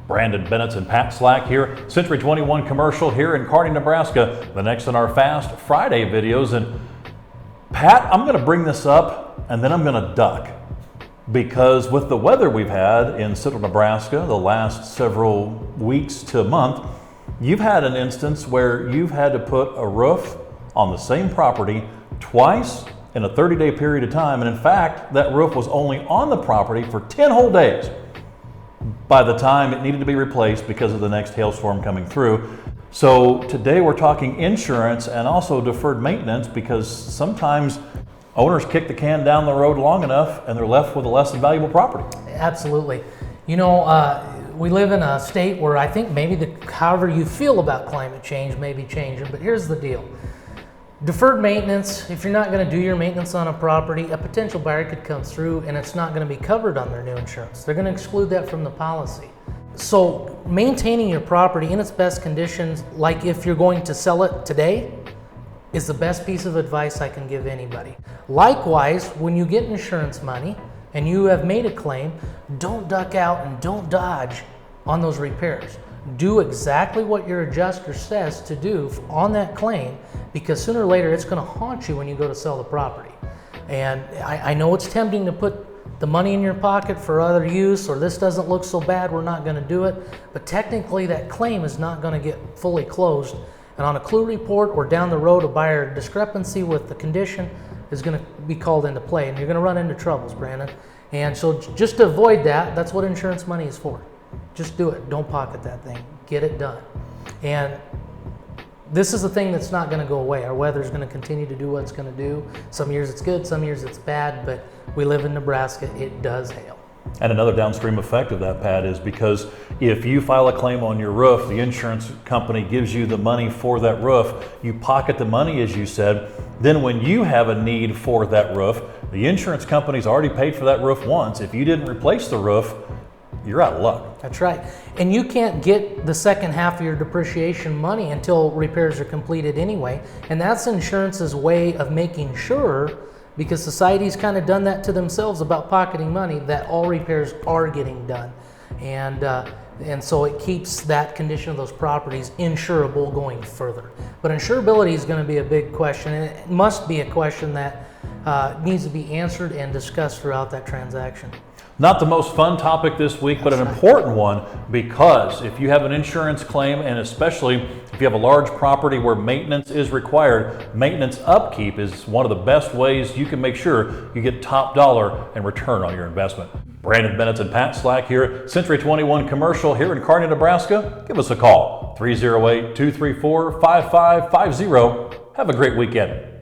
Brandon Bennett and Pat Slack here, Century 21 commercial here in Kearney, Nebraska. The next in our Fast Friday videos. And Pat, I'm going to bring this up and then I'm going to duck, because with the weather we've had in central Nebraska the last several weeks to a month, you've had an instance where you've had to put a roof on the same property twice in a 30-day period of time. And in fact, that roof was only on the property for 10 whole days by the time it needed to be replaced because of the next hailstorm coming through. So today we're talking insurance and also deferred maintenance, because sometimes owners kick the can down the road long enough and they're left with a less than valuable property. Absolutely. You know, we live in a state where I think maybe however you feel about climate change may be changing, but here's the deal. Deferred maintenance, if you're not going to do your maintenance on a property, a potential buyer could come through and it's not going to be covered on their new insurance. They're going to exclude that from the policy. So maintaining your property in its best conditions, like if you're going to sell it today, is the best piece of advice I can give anybody. Likewise, when you get insurance money and you have made a claim, don't duck out and don't dodge on those repairs. Do exactly what your adjuster says to do on that claim, because sooner or later it's going to haunt you when you go to sell the property. And I know it's tempting to put the money in your pocket for other use, or this doesn't look so bad, we're not going to do it. But technically that claim is not going to get fully closed. And on a clue report or down the road, a buyer discrepancy with the condition is going to be called into play, and you're going to run into troubles, Brandon. And so just to avoid that, that's what insurance money is for. Just do it. Don't pocket that thing. Get it done. And this is the thing that's not going to go away. Our weather is going to continue to do what it's going to do. Some years it's good, some years it's bad, but we live in Nebraska. It does hail. And another downstream effect of that, Pat, is because if you file a claim on your roof, the insurance company gives you the money for that roof. You pocket the money, as you said. Then when you have a need for that roof, the insurance company's already paid for that roof once. If you didn't replace the roof, you're out of luck. That's right. And you can't get the second half of your depreciation money until repairs are completed anyway. And that's insurance's way of making sure, because society's kind of done that to themselves about pocketing money, that all repairs are getting done. And so it keeps that condition of those properties insurable going further. But insurability is going to be a big question, and it must be a question that needs to be answered and discussed throughout that transaction. Not the most fun topic this week, but an important one, because if you have an insurance claim, and especially if you have a large property where maintenance is required, maintenance upkeep is one of the best ways you can make sure you get top dollar in return on your investment. Brandon Bennett and Pat Slack here, Century 21 commercial here in Kearney, Nebraska. Give us a call, 308-234-5550. Have a great weekend.